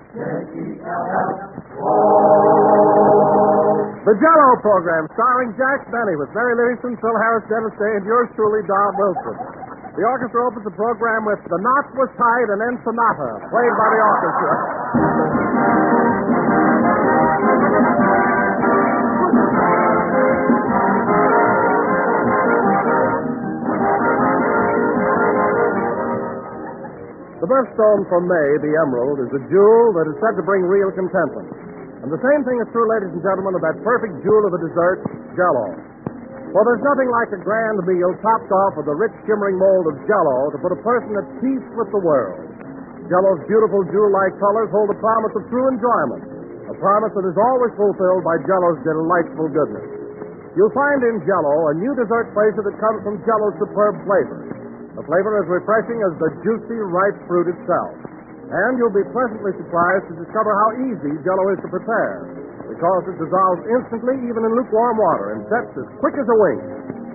The Jell-O program, starring Jack Benny with Mary Leeson, Phil Harris, Dennis Day, and yours truly, Don Wilson. The orchestra opens the program with The Knot Was Tied and then Sonata, played by the orchestra. The birthstone from May, the emerald, is a jewel that is said to bring real contentment. And the same thing is true, ladies and gentlemen, of that perfect jewel of a dessert, Jell-O. Well, there's nothing like a grand meal topped off with the rich, shimmering mold of Jell-O to put a person at peace with the world. Jell-O's beautiful jewel-like colors hold the promise of true enjoyment, a promise that is always fulfilled by Jell-O's delightful goodness. You'll find in Jell-O a new dessert flavor that comes from Jell-O's superb flavor. A flavor as refreshing as the juicy, ripe fruit itself. And you'll be pleasantly surprised to discover how easy Jell-O is to prepare, because it dissolves instantly even in lukewarm water and sets as quick as a wink.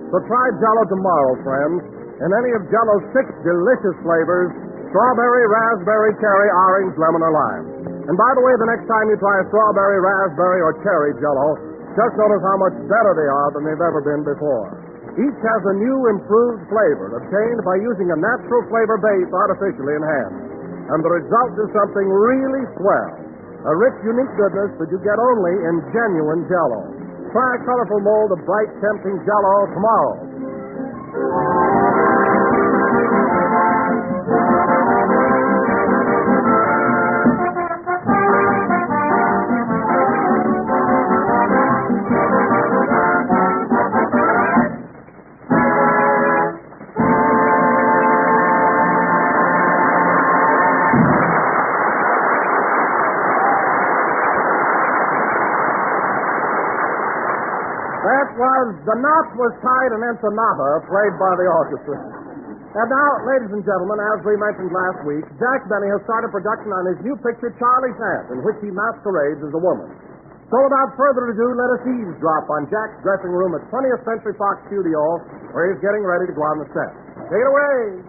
So try Jell-O tomorrow, friends, in any of Jell-O's 6 delicious flavors: strawberry, raspberry, cherry, orange, lemon, or lime. And by the way, the next time you try a strawberry, raspberry, or cherry Jell-O, just notice how much better they are than they've ever been before. Each has a new, improved flavor obtained by using a natural flavor base artificially enhanced. And the result is something really swell. A rich, unique goodness that you get only in genuine Jell-O. Try a colorful mold of bright, tempting Jell-O tomorrow. The Knot Was Tied and then Sonata, played by the orchestra. And now, ladies and gentlemen, as we mentioned last week, Jack Benny has started production on his new picture, Charley's Aunt, in which he masquerades as a woman. So without further ado, let us eavesdrop on Jack's dressing room at 20th Century Fox Studio, where he's getting ready to go on the set. Take it away.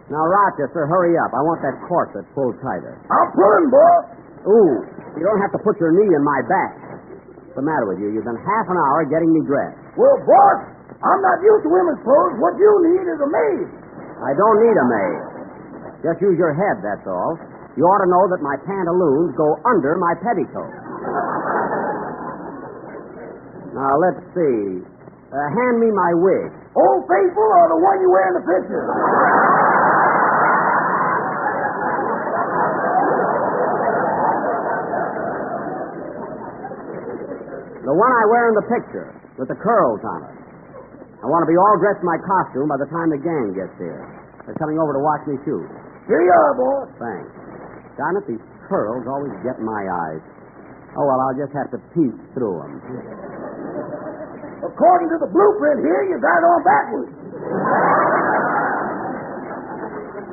Now, Rochester, hurry up. I want that corset pulled tighter. I'm pulling, boss. Ooh, you don't have to put your knee in my back. What's the matter with you? You've been half an hour getting me dressed. Well, boss, I'm not used to women's clothes. What you need is a maid. I don't need a maid. Just use your head, that's all. You ought to know that my pantaloons go under my petticoat. Now, let's see. Hand me my wig. Old Faithful or the one you wear in the picture? The one I wear in the picture, with the curls on it. I want to be all dressed in my costume by the time the gang gets here. They're coming over to watch me shoot. Here you are, boss. Thanks. Darn it, these curls always get in my eyes. Oh, well, I'll just have to peek through them. According to the blueprint here, you got it on backwards.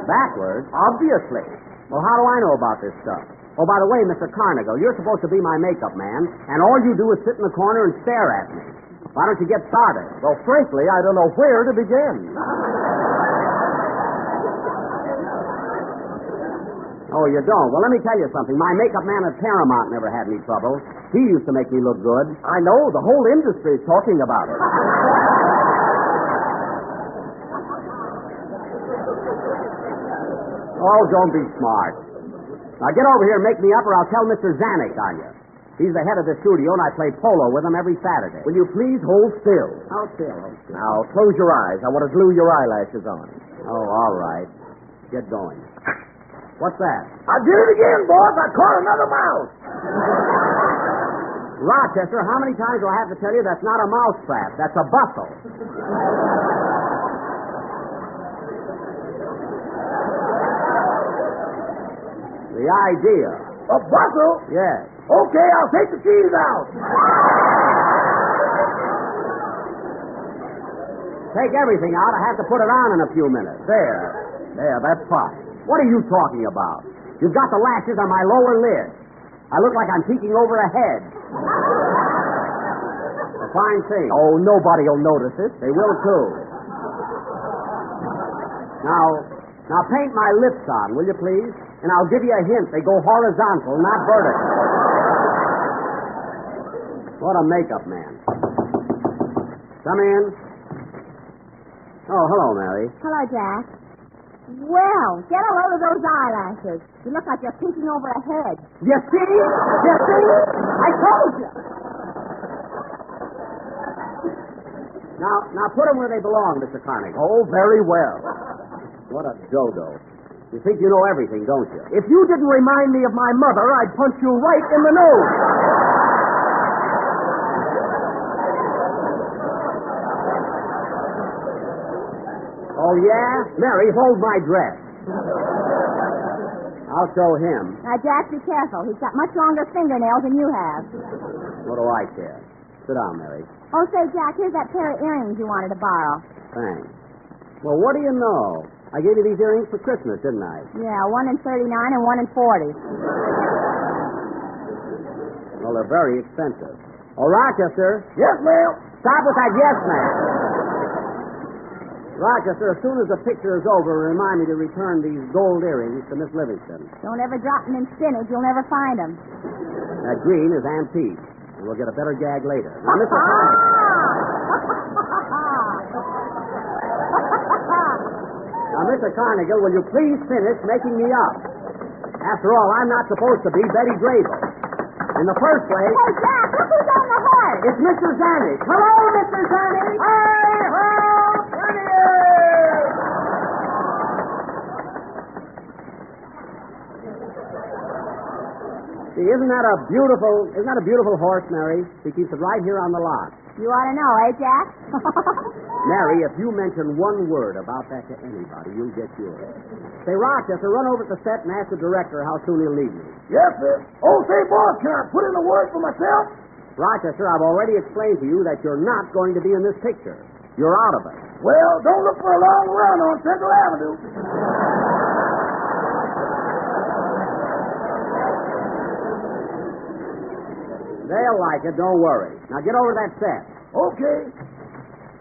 Backwards? Obviously. Well, how do I know about this stuff? Oh, by the way, Mr. Carnagle, you're supposed to be my makeup man, and all you do is sit in the corner and stare at me. Why don't you get started? Well, frankly, I don't know where to begin. Oh, you don't? Well, let me tell you something. My makeup man at Paramount never had any trouble. He used to make me look good. I know. The whole industry is talking about it. Oh, don't be smart. Now get over here and make me up, or I'll tell Mr. Zanuck on you. He's the head of the studio, and I play polo with him every Saturday. Will you please hold still? Hold still. Now, close your eyes. I want to glue your eyelashes on. Oh, all right. Get going. What's that? I did it again, boss. I caught another mouse. Rochester, how many times do I have to tell you that's not a mouse trap? That's a bustle. The idea. A bustle? Yes. Okay, I'll take the keys out. Take everything out. I have to put it on in a few minutes. There, that's fine. What are you talking about? You've got the lashes on my lower lid. I look like I'm peeking over a head. A fine thing. Oh, nobody will notice it. They will, too. Now, Now paint my lips on, will you please? And I'll give you a hint. They go horizontal, not vertical. What a makeup man. Come in. Oh, hello, Mary. Hello, Jack. Well, get a load of those eyelashes. You look like you're peeking over a hedge. You see? You see? I told you. Now put them where they belong, Mr. Carnegie. Oh, very well. What a dodo. You think you know everything, don't you? If you didn't remind me of my mother, I'd punch you right in the nose. Oh, yeah? Mary, hold my dress. I'll show him. Now, Jack, be careful. He's got much longer fingernails than you have. What do I care? Sit down, Mary. Oh, say, Jack, here's that pair of earrings you wanted to borrow. Thanks. Well, what do you know? I gave you these earrings for Christmas, didn't I? Yeah, one in 39 and one in 40. Well, they're very expensive. Oh, Rochester. Yes, ma'am. Stop with that yes, man. Rochester, as soon as the picture is over, remind me to return these gold earrings to Miss Livingston. Don't ever drop them in spinach. You'll never find them. That green is antique, and we'll get a better gag later. Now, Mr. Carnegie, will you please finish making me up? After all, I'm not supposed to be Betty Grable. In the first place... Hey, Jack, look who's on the horse. It's Mr. Zanuck. Hello, Mr. Zanuck. See, isn't that a beautiful horse, Mary? He keeps it right here on the lot. You ought to know, eh, Jack? Mary, if you mention one word about that to anybody, you'll get yours. Say, Rochester, run over to the set and ask the director how soon he'll leave me. Yes, sir. Oh, say, boss, can I put in a word for myself? Rochester, I've already explained to you that you're not going to be in this picture. You're out of it. Well, don't look for a long run on Central Avenue. They'll like it, don't worry. Now get over to that set. Okay.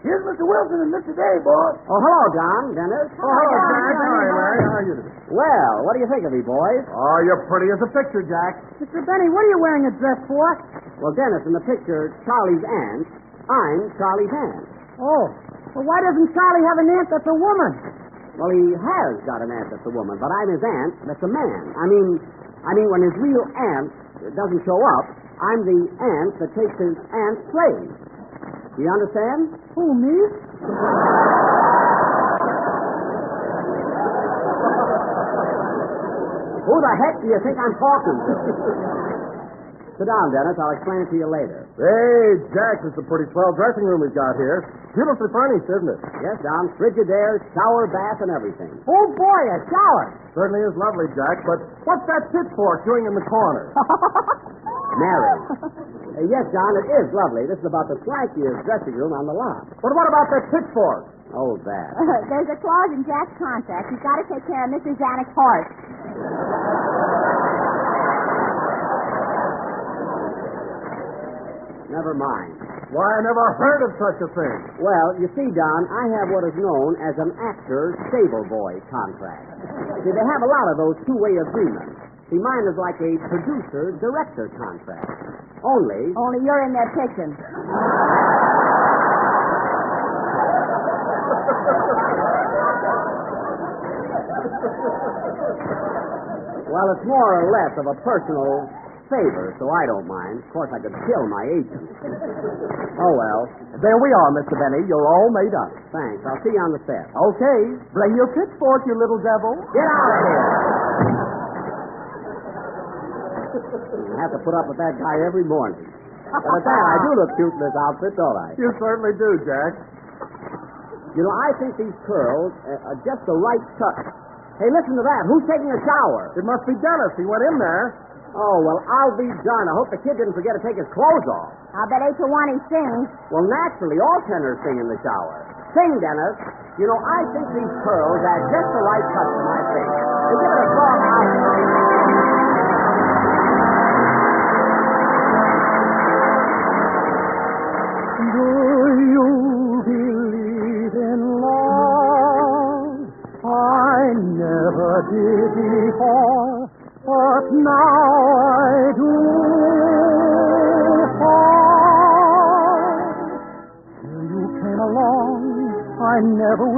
Here's Mr. Wilson and Mr. Day, boss. Oh, hello, Don, Dennis. Oh, hello, Jack. Hi, Mary. How are you today? Well, what do you think of me, boys? Oh, you're pretty as a picture, Jack. Mr. Benny, what are you wearing a dress for? Well, Dennis, in the picture, Charlie's aunt, I'm Charlie's aunt. Oh, well, why doesn't Charlie have an aunt that's a woman? Well, he has got an aunt that's a woman, but I'm his aunt that's a man. I mean, when his real aunt doesn't show up, I'm the aunt that takes his aunt's place. Do you understand? Who, me? Who the heck do you think I'm talking to? Sit down, Dennis. I'll explain it to you later. Hey, Jack, this is a pretty swell dressing room we've got here. Beautifully furnished, isn't it? Yes, Don. Frigidaire, shower, bath, and everything. Oh, boy, a shower. Certainly is lovely, Jack, but what's that pitchfork doing in the corner? Mary. Yes, John, it is lovely. This is about the swankiest dressing room on the lot. But what about that pitchfork? Oh, that. There's a clause in Jack's contract. He's got to take care of Mr. Zanuck's horse. Never mind. Why, I never heard of such a thing. Well, you see, Don, I have what is known as an actor-stable boy contract. See, they have a lot of those two-way agreements. See, mine is like a producer-director contract. Only you're in there pitching. Well, it's more or less of a personal favor, so I don't mind. Of course, I could kill my agent. Oh, well. There we are, Mr. Benny. You're all made up. Thanks. I'll see you on the set. Okay. Bring your pitchfork, you little devil. Get out of here. I have to put up with that guy every morning. But at that, I do look cute in this outfit, don't I? You certainly do, Jack. You know, I think these curls are just the right touch. Hey, listen to that. Who's taking a shower? It must be Dennis. He went in there. Oh, well, I'll be darned. I hope the kid didn't forget to take his clothes off. I'll bet 8 to 1 he sings. Well, naturally, all tenors sing in the shower. Sing, Dennis. You know, I think these curls add just the right touch to my face. Hey, give it a song out. Do you believe in love? I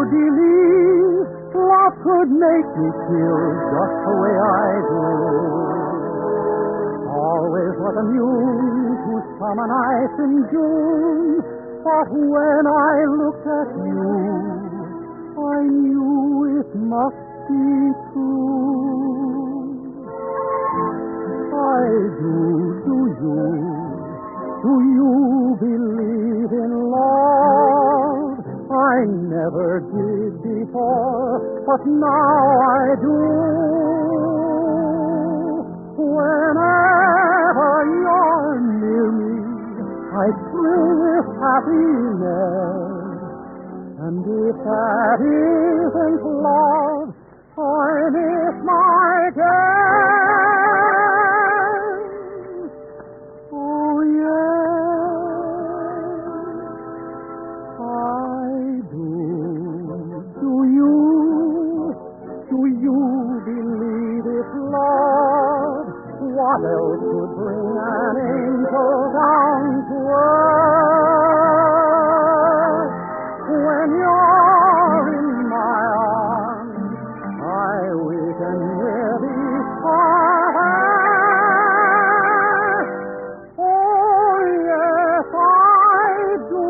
believe love could make me feel just the way I do. Always was immune to summer nights in June, but when I looked at you, I knew it must be true. I do you believe in love? I never did before, but now I do. Whenever you're near me, I thrill with happiness. And if that isn't love, I miss my guess. Oh, yes, I do. Do you believe it's love? What else could bring an angel down to earth? When you're in my arms, I weaken with each heart. Oh, yes, I do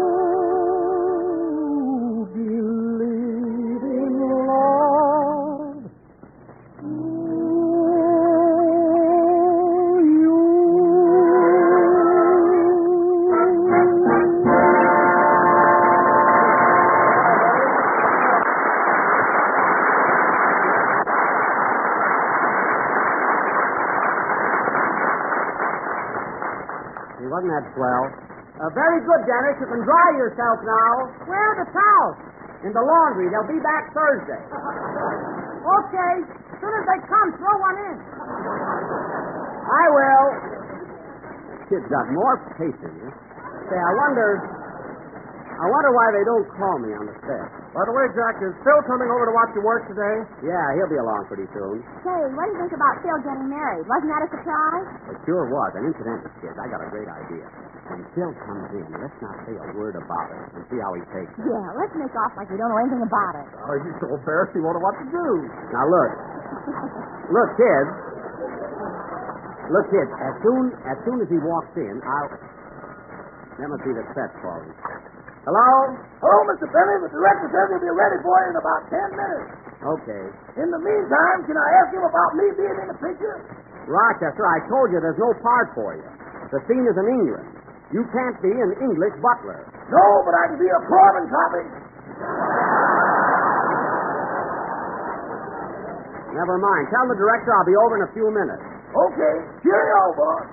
believe in love. Wasn't that swell? Very good, Dennis. You can dry yourself now. Where are the towels? In the laundry. They'll be back Thursday. Okay. As soon as they come, throw one in. I will. Kid's got more pacing. Huh? Say, I wonder why they don't call me on the set. By the way, Jack, is Phil coming over to watch you work today? Yeah, he'll be along pretty soon. Say, what do you think about Phil getting married? Wasn't that a surprise? It sure was. And incidentally, kids, I got a great idea. When Phil comes in, let's not say a word about it and see how he takes it. Yeah, let's make off like we don't know anything about it. Oh, he's so embarrassed he won't know what to do. Now, look. Look, kids. Look, kids, as soon as he walks in, That must be the set calling. Hello? Hello, Mr. Penny. The director says he'll be ready for you in about 10 minutes. Okay. In the meantime, can I ask him about me being in the picture? Rochester, I told you there's no part for you. The scene is in England. You can't be an English butler. No, but I can be a carbon copy. Never mind. Tell the director I'll be over in a few minutes. Okay. Cheerio, boss.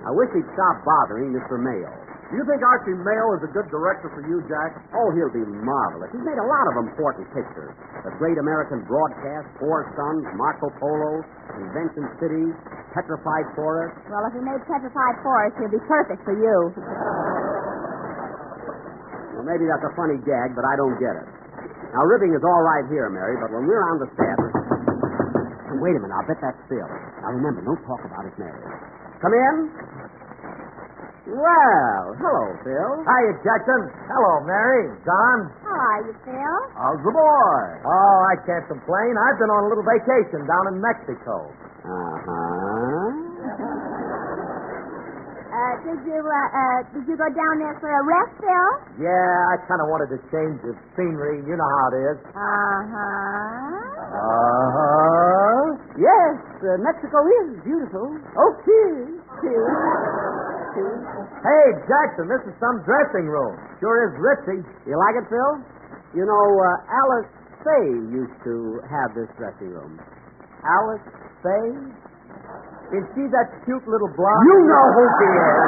I wish he'd stop bothering Mr. Mayo. Do you think Archie Mayo is a good director for you, Jack? Oh, he'll be marvelous. He's made a lot of important pictures. The Great American Broadcast, Four Sons, Marco Polo, Convention City, Petrified Forest. Well, if he made Petrified Forest, he'll be perfect for you. Well, maybe that's a funny gag, but I don't get it. Now, ribbing is all right here, Mary, but when we're on the set... Wait a minute, I'll bet that's Phil. Now, remember, don't talk about his marriage. Come in. Well, hello, Phil. Hiya, Jackson. Hello, Mary. Don. How are you, Phil? How's the boy? Oh, I can't complain. I've been on a little vacation down in Mexico. Uh-huh. Did you go down there for a rest, Phil? Yeah, I kind of wanted to change the scenery. You know how it is. Uh-huh. Uh-huh. Yes, Mexico is beautiful. Oh, cheers. Cheers. Cheers. Hey, Jackson, this is some dressing room. Sure is ritzy. You like it, Phil? You know, Alice Faye used to have this dressing room. Alice Faye? Is she that cute little blonde? You know who she is.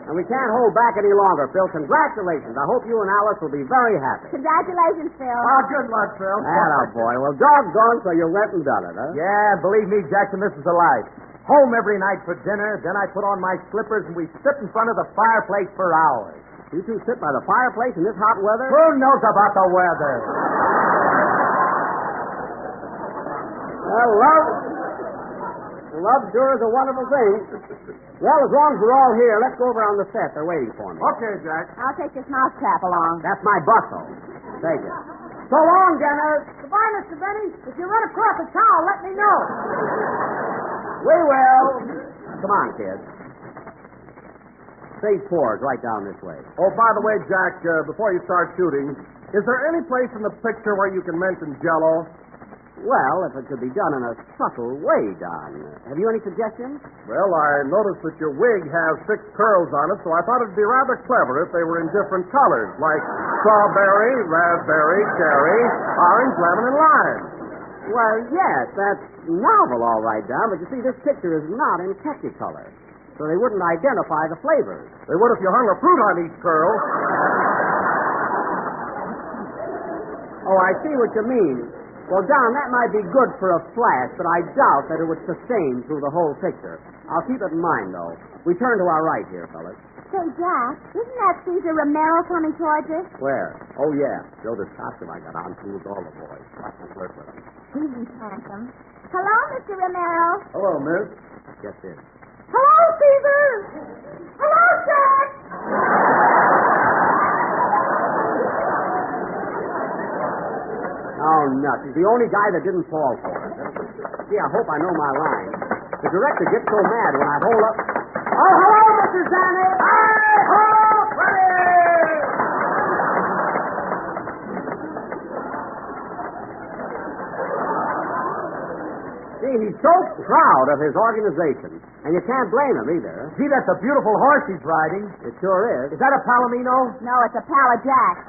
And we can't hold back any longer, Phil. Congratulations. I hope you and Alice will be very happy. Congratulations, Phil. Oh, good luck, Phil. Boy. Well, doggone, so you went and done it, huh? Yeah, believe me, Jackson, this is a life. Home every night for dinner, then I put on my slippers and we sit in front of the fireplace for hours. You two sit by the fireplace in this hot weather? Who knows about the weather? Well, Love sure is a wonderful thing. Well, as long as we're all here, let's go over on the set. They're waiting for me. Okay, Jack. I'll take this mousetrap along. That's my bustle. Take it. So long, Jenner. Goodbye, Mr. Benny. If you run across a cow, let me know. We will. Come on, kids. Stage 4 is right down this way. Oh, by the way, Jack, before you start shooting, is there any place in the picture where you can mention Jell-O? Well, if it could be done in a subtle way, Don. Have you any suggestions? Well, I noticed that your wig has 6 curls on it, so I thought it'd be rather clever if they were in different colors, like strawberry, raspberry, cherry, orange, lemon, and lime. Well, yes, that's novel, all right, Don, but you see, this picture is not in Technicolor, so they wouldn't identify the flavors. They would if you hung a fruit on each curl. Oh, I see what you mean. Well, Don, that might be good for a flash, but I doubt that it would sustain through the whole picture. I'll keep it in mind, though. We turn to our right here, fellas. Say, Jack, isn't that Caesar Romero coming towards us? Where? Oh, yeah. Show this costume I got on fools all the boys. Watch me flirt with them. He's handsome. Hello, Mr. Romero. Hello, miss. Get this. Hello, Caesar. Hello, Jack. Oh, nuts. He's the only guy that didn't fall for it. Gee, I hope I know my line. The director gets so mad when I hold up. Oh, hello, Mr. Zanny. Hi-ho, Freddie! See, he's so proud of his organization. And you can't blame him either. Gee, that's a beautiful horse he's riding. It sure is. Is that a Palomino? No, it's a pal of Jack.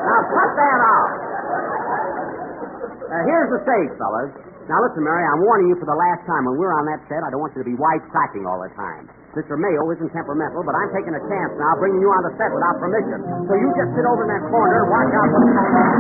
Now, cut that out. Here's the stage, fellas. Now, listen, Mary, I'm warning you for the last time. When we're on that set, I don't want you to be wisecracking all the time. Mr. Mayo isn't temperamental, but I'm taking a chance now bringing you on the set without permission. So you just sit over in that corner and watch out what's going on.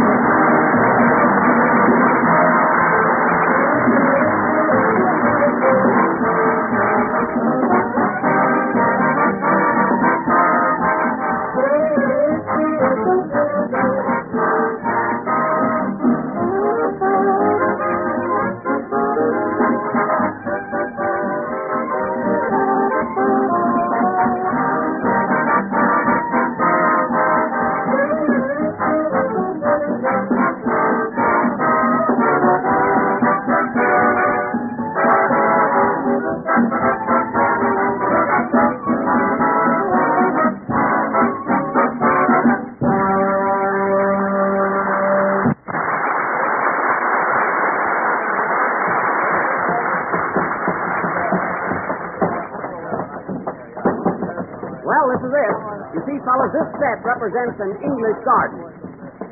Fellas, this set represents an English garden.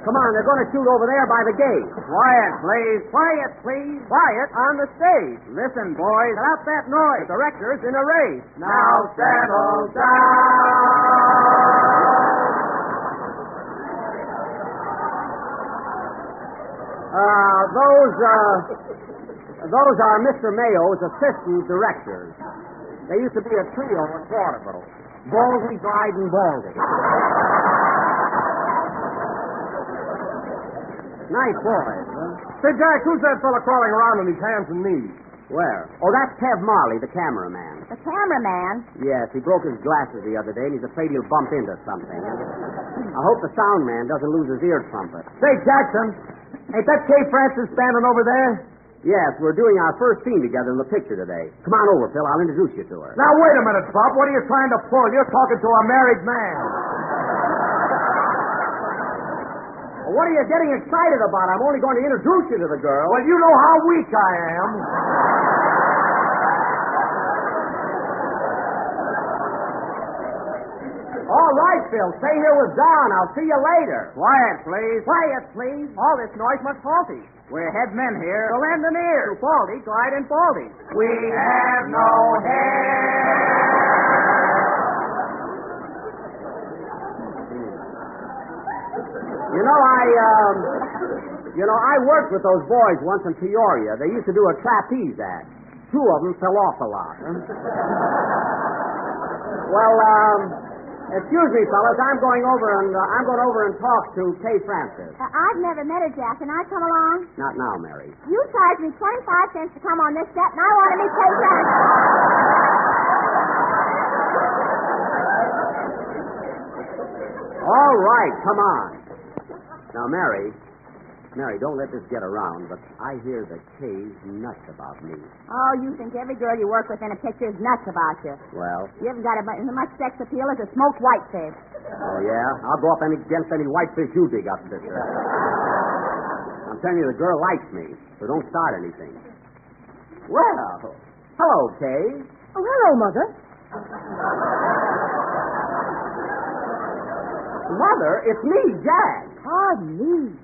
Come on, they're going to shoot over there by the gate. Quiet, please. Quiet, please. Quiet on the stage. Listen, boys. Stop that noise. The director's in a race. Now settle down. Those are Mr. Mayo's assistant directors. They used to be a trio at vaudeville. Baldy, Bride, and Baldy. Nice boys, huh? Say, Jack, who's that fella crawling around on his hands and knees? Where? Oh, that's Tev Marley, the cameraman. The cameraman? Yes, he broke his glasses the other day, and he's afraid he'll bump into something. I hope the sound man doesn't lose his ear trumpet. Say, Jackson, ain't that Kay Francis standing over there? Yes, we're doing our first scene together in the picture today. Come on over, Phil. I'll introduce you to her. Now, wait a minute, Bob. What are you trying to pull? You're talking to a married man. Well, what are you getting excited about? I'm only going to introduce you to the girl. Well, you know how weak I am. All right, Phil. Stay here with Don. I'll see you later. Quiet, please. Quiet, please. All this noise must faulty. We're head men here. To lend an ear. To Baldy, Clyde, and Baldy. We have no hair. I worked with those boys once in Peoria. They used to do a trapeze act. 2 of them fell off a lot. Well, Excuse me, fellas. I'm going over and talk to Kay Francis. I've never met her, Jack. Can I come along? Not now, Mary. You charged me 25 cents to come on this set, and I want to meet Kay Francis. All right, come on. Now, Mary, don't let this get around, but I hear that Kay's nuts about me. Oh, you think every girl you work with in a picture is nuts about you. Well? You haven't got as much sex appeal as a smoked whitefish. Oh, yeah? I'll go up against any whitefish you dig up, sister. I'm telling you, the girl likes me, so don't start anything. Well, hello, Kay. Oh, hello, Mother. Mother, it's me, Jack. Pardon me.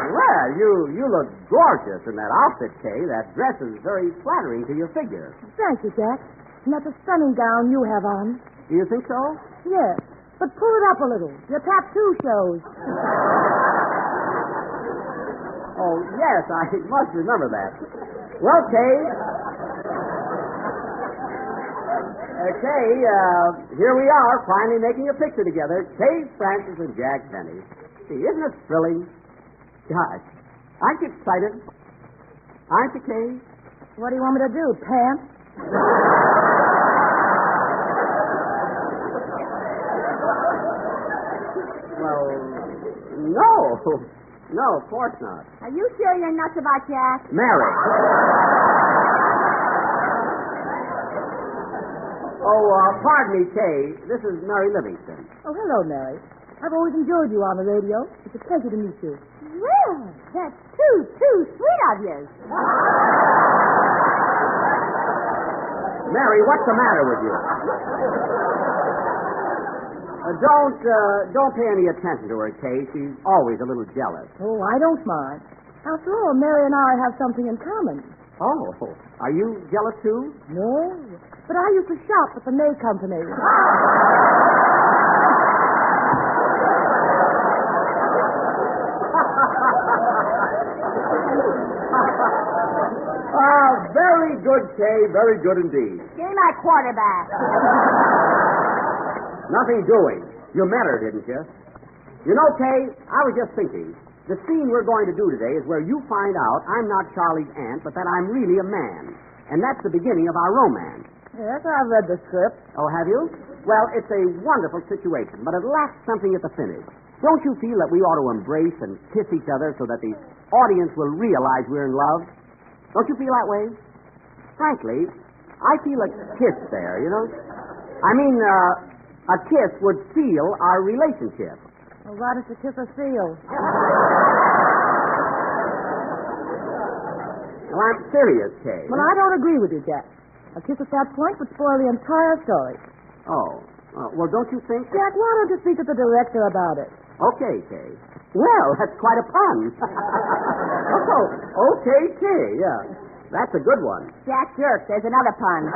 Well, you look gorgeous in that outfit, Kay. That dress is very flattering to your figure. Thank you, Jack. And that's a stunning gown you have on. Do you think so? Yes. But pull it up a little. Your tattoo shows. Oh, yes, I must remember that. Well, Kay. Here we are, finally making a picture together. Kay Francis and Jack Benny. See, isn't it thrilling? Gosh, aren't you excited? Aren't you, Kay? What do you want me to do, pants? Well, no. No, of course not. Are you sure you're nuts about Jack? Mary. Pardon me, Kay. This is Mary Livingston. Oh, hello, Mary. I've always enjoyed you on the radio. It's a pleasure to meet you. Well, that's too sweet of you. Mary, what's the matter with you? Don't pay any attention to her, Kay. She's always a little jealous. Oh, I don't mind. After all, Mary and I have something in common. Oh, are you jealous too? No, but I used to shop at the May Company. Very good, Kay. Very good indeed. Give me my quarterback. Nothing doing. You met her, didn't you? You know, Kay, I was just thinking. The scene we're going to do today is where you find out I'm not Charlie's aunt, but that I'm really a man. And that's the beginning of our romance. Yes, I've read the script. Oh, have you? Well, it's a wonderful situation, but it lacks something at the finish. Don't you feel that we ought to embrace and kiss each other so that the audience will realize we're in love? Don't you feel that way? Frankly, I feel a kiss there, you know? I mean, a kiss would seal our relationship. Well, why does the kiss a seal? Well, I'm serious, Kay. Well, I don't agree with you, Jack. A kiss at that point would spoil the entire story. Oh, well, don't you think... Jack, why don't you speak to the director about it? Okay, Kay. Well, that's quite a pun. Oh, okay, Kay, yeah. That's a good one. Jack jerk. There's another pun.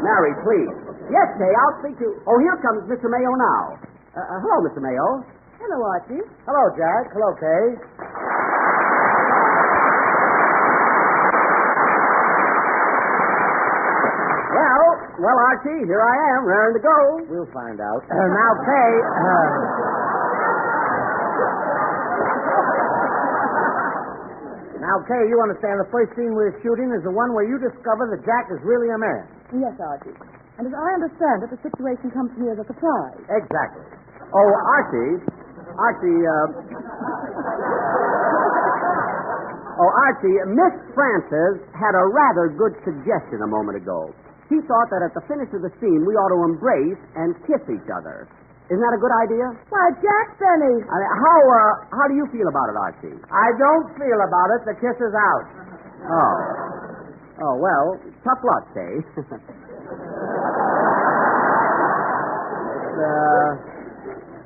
Mary, please. Yes, Kay, I'll speak to... Oh, here comes Mr. Mayo now. Hello, Mr. Mayo. Hello, Archie. Hello, Jack. Hello, Kay. Well, Archie, here I am, raring to go. We'll find out. Now, Kay... Now, Kay, you understand the first scene we're shooting is the one where you discover that Jack is really a man. Yes, Archie. And as I understand it, the situation comes to me as a surprise. Exactly. Oh, Archie, Miss Francis had a rather good suggestion a moment ago. She thought that at the finish of the scene, we ought to embrace and kiss each other. Isn't that a good idea? Why, Jack Benny. I mean, how do you feel about it, Archie? I don't feel about it. The kiss is out. Oh, well, tough luck, Kay.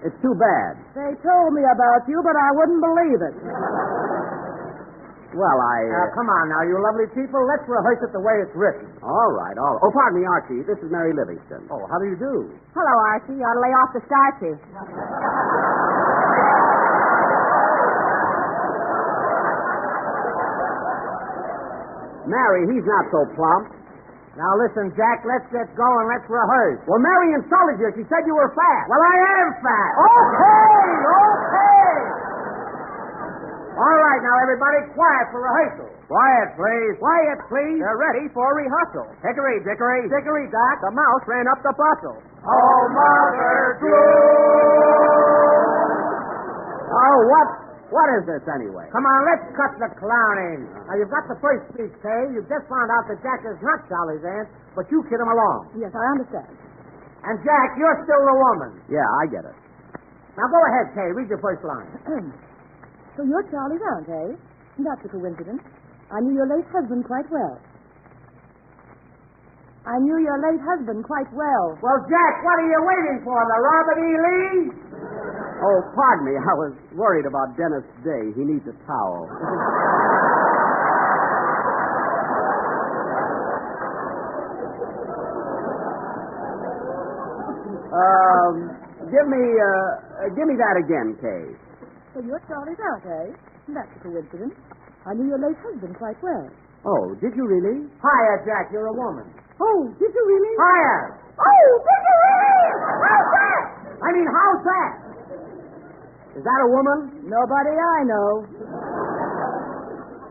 It's too bad. They told me about you, but I wouldn't believe it. Well, Come on now, you lovely people. Let's rehearse it the way it's written. All right. Oh, pardon me, Archie. This is Mary Livingston. Oh, how do you do? Hello, Archie. You ought to lay off the starchy. Mary, he's not so plump. Now listen, Jack, let's get going. Let's rehearse. Well, Mary insulted you. She said you were fat. Well, I am fat. Okay. All right, now, everybody, quiet for rehearsal. Quiet, please. Quiet, please. They're ready for rehearsal. Hickory, dickory. Dickory, Doc. The mouse ran up the bustle. Oh, Mother Oh, what is this anyway? Come on, let's cut the clowning. Now, you've got the first speech, Kay. You've just found out that Jack is not Charlie's aunt, but you kid him along. Yes, I understand. And, Jack, you're still the woman. Yeah, I get it. Now, go ahead, Kay. Read your first line. So you're Charlie's aunt, eh? That's a coincidence. I knew your late husband quite well. I knew your late husband quite well. Well, Jack, what are you waiting for? The Robert E. Lee? Oh, pardon me. I was worried about Dennis Day. He needs a towel. Give me that again, Kay. So you're Charlie's aunt, eh? That's a coincidence. I knew your late husband quite well. Oh, did you really? Hiya, Jack. You're a woman. Oh, did you really? Hiya. Oh, did you really? How's that? I mean, how's that? Is that a woman? Nobody I know.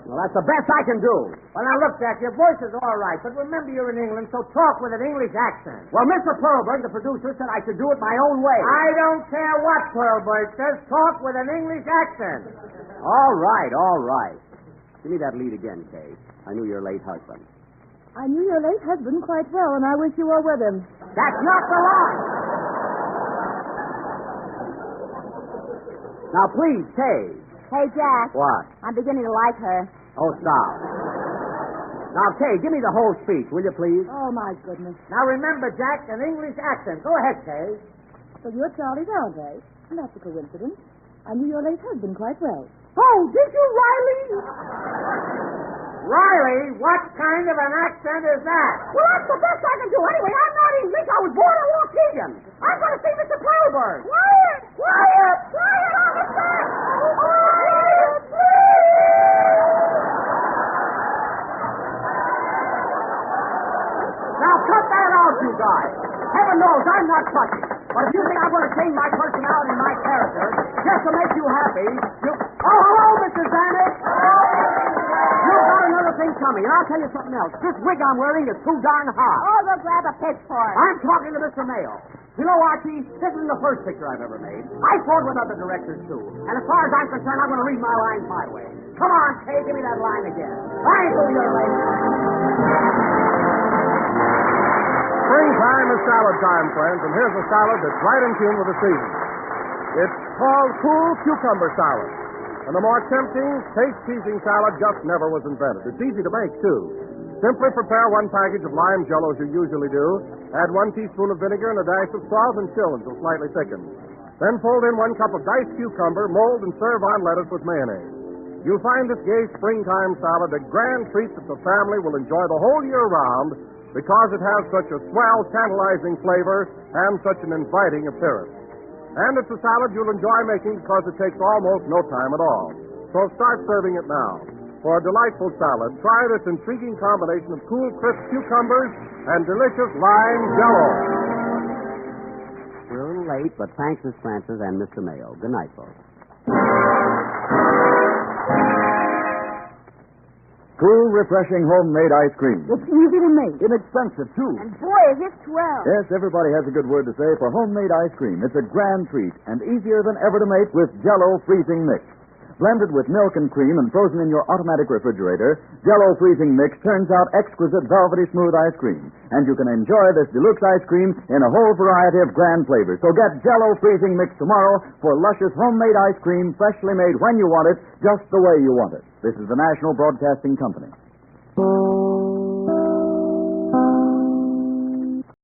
Well, that's the best I can do. Well, now, look, Jack, your voice is all right, but remember you're in England, so talk with an English accent. Well, Mr. Pearlberg, the producer, said I should do it my own way. I don't care what Pearlberg says. Talk with an English accent. All right. Give me that lead again, Kay. I knew your late husband. I knew your late husband quite well, and I wish you were with him. That's not the line. Now, please, Kay. Hey, Jack. What? I'm beginning to like her. Oh, stop. Now, Kay, give me the whole speech, will you, please? Oh, my goodness. Now, remember, Jack, an English accent. Go ahead, Kay. So you're Charlie's aunt, eh? That's a coincidence. I knew your late husband quite well. Oh, did you, Riley? Riley, what kind of an accent is that? Well, that's the best I can do. Anyway, I'm not English. I was born in Waukegan. I'm going to see Mr. Pearlberg. Quiet on the set. Quiet, Now, cut that out, you guys. Heaven knows I'm not touchy. But if you think I'm going to change my personality and my character just to make you happy, you... Oh, hello, Mr. Zanuck. You've got another thing coming, and I'll tell you something else. This wig I'm wearing is too darn hot. Oh, go grab a pitchfork. I'm talking to Mr. Mayo. You know, Archie, this isn't the first picture I've ever made. I fought with other directors, too. And as far as I'm concerned, I'm going to read my lines my way. Come on, Kay, give me that line again. I know you're late. Springtime is salad time, friends, and here's a salad that's right in tune with the season. It's called cool cucumber salad. And the more tempting, taste-teasing salad just never was invented. It's easy to make, too. Simply prepare one package of lime jello as you usually do. Add 1 teaspoon of vinegar and a dash of salt and chill until slightly thickened. Then fold in 1 cup of diced cucumber, mold and serve on lettuce with mayonnaise. You'll find this gay springtime salad a grand treat that the family will enjoy the whole year round because it has such a swell, tantalizing flavor and such an inviting appearance. And it's a salad you'll enjoy making because it takes almost no time at all. So start serving it now. For a delightful salad, try this intriguing combination of cool, crisp cucumbers and delicious lime jello. We're a little late, but thanks, Miss Francis and Mr. Mayo. Good night, folks. Cool, refreshing homemade ice cream. It's easy to make. Inexpensive, too. And boy, is it swell. Yes, everybody has a good word to say for homemade ice cream. It's a grand treat and easier than ever to make with Jell-O freezing mix. Blended with milk and cream and frozen in your automatic refrigerator, Jell-O freezing mix turns out exquisite, velvety smooth ice cream. And you can enjoy this deluxe ice cream in a whole variety of grand flavors. So get Jell-O freezing mix tomorrow for luscious homemade ice cream, freshly made when you want it, just the way you want it. This is the National Broadcasting Company.